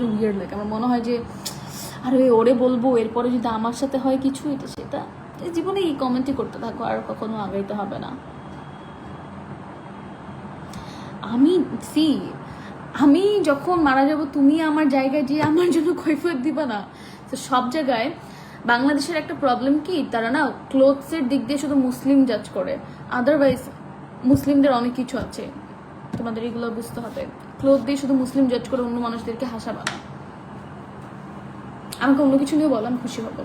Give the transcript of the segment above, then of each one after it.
Weird লাগে। আমার মনে হয় যে আরে ওরে বলবো, এরপরে যদি আমার সাথে হয় কিছু, এটা সেটা, এই জীবনে এই কমেন্টই করতে থাকো, আর কখনো আগাইতে হবে না। আমি যখন মারা যাব, তুমি আমার জায়গায় যে আমার জন্য কৈফিয়ত দিবা না। তো সব জায়গায় বাংলাদেশের একটা প্রবলেম কি, তারা না ক্লোথসের দিক দিয়ে শুধু মুসলিম জাজ করে, আদারওয়াইজ মুসলিমদের অনেক কিছু আছে, তোমাদের এগুলো বুঝতে হবে। ক্লোথ দিয়ে শুধু মুসলিম জাজ করে অন্য মানুষদেরকে হাসাবা না। আমাকে অন্য কিছু নিয়ে বলো, আমি খুশি হবো।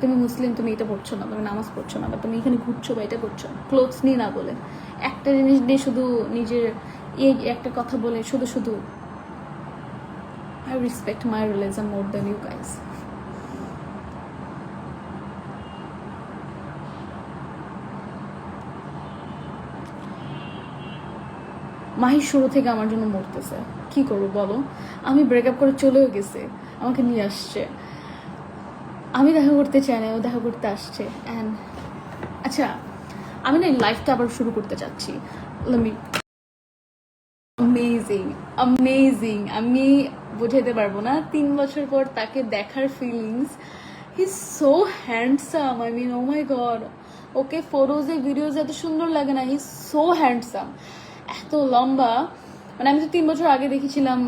তুমি মুসলিম, তুমি এটা পড়ছো না, তুমি নামাজ পড়ছো না, বা তুমি এখানে ঘুরছো বা এটা করছো, ক্লোথস নিয়ে না বলে একটা জিনিস দিয়ে শুধু নিজের এই একটা কথা বলে শুধু I respect my religion more than you guys. Mahi শুরু থেকে আমার জন্য মরতেছে, কি করবো বলো? আমি ব্রেকআপ করে চলেও গেছে, আমাকে নিয়ে আসছে, আমি দেখা করতে চাই না, ও দেখা করতে আসছে। অ্যান্ড আচ্ছা, আমি না এই লাইফটা আবার শুরু করতে চাচ্ছি। অ্যামেজিং অ্যামেজিং, আমি বোঝাতে পারবো না। 3 বছর পর তাকে দেখার feelings, he so handsome, I mean oh my God. Okay ফটোজে ভিডিওজ এত সুন্দর লাগে না, হি সো হ্যান্ডসাম, এত লম্বা। মানে আমি তো 3 বছর আগে দেখেছিলাম,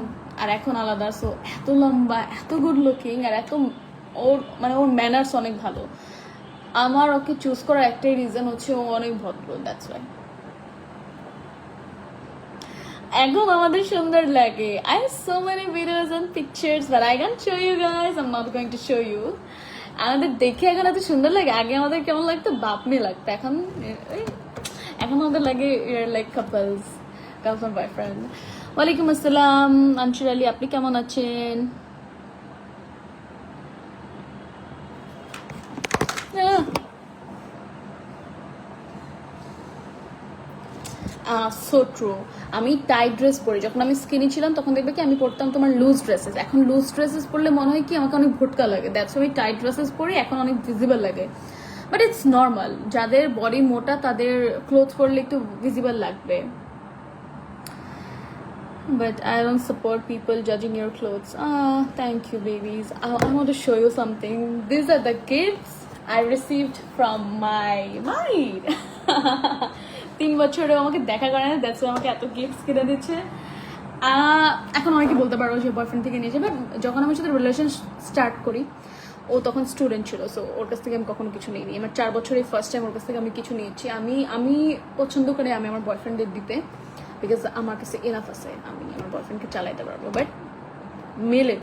আর এখন আলাদা। সো এত লম্বা, এত গুড লুকিং, আর এত ওর ম্যানার্স অনেক ভালো। আমার ওকে চুজ করার একটাই রিজন হচ্ছে ও অনেক ভদ্র, দ্যাটস ওয়াই। এখন আমাদের সুন্দর লাগে। I have so many videos and pictures but I can't show you guys. I'm not going to show you. আমাদের দেখে এখন এত সুন্দর লাগে। আগে আমাদের কেমন লাগতো, বাপ মেয়ে লাগতো। এখন আমাদের লাগে লাইক কাপলস, গার্লফ্রেন্ড বয়ফ্রেন্ড। ওয়ালাইকুম আসসালাম আনসুর আলী, আপনি কেমন আছেন? So true. আমি টাইট ড্রেস পরি, যখন আমি স্কিনি ছিলাম তখন দেখবে কি আমি পরতাম তোমার লুজ ড্রেসেস। এখন লুজ ড্রেসেস পরলে মনে হয় কি আমাকে অনেক ভোটকা লাগে, দ্যাটস আমি টাইট ড্রেসেস পরি, এখন অনেক ভিজিবল লাগে। বাট ইটস নর্মাল, যাদের বডি মোটা তাদের ক্লোথ পরলে একটু ভিজিবল লাগবে। But I don't support people judging your clothes. Thank you, babies. I want to show you something. These are the gifts I received from my maid. 3 বছরে আমাকে দেখা করে না, দ্যাটস আমাকে এত গিফটস কিনে দিচ্ছে। এখন অনেকে বলতে পারো যে বয়ফ্রেন্ড থেকে নিয়েছে, বাট যখন আমার সাথে রিলেশন স্টার্ট করি ও তখন স্টুডেন্ট ছিল। সো ওর কাছ থেকে আমি কখনো কিছু নিইনি। আমার 4 বছরে ফার্স্ট টাইম ওর কাছ থেকে আমি কিছু নিয়েছি। আমি পছন্দ করে আমি আমার বয়ফ্রেন্ডদের দিতে, বিকজ আমার কাছে এনাফ আছে, আমি আমার বয়ফ্রেন্ডকে চালাইতে পারবো। বাট মেলে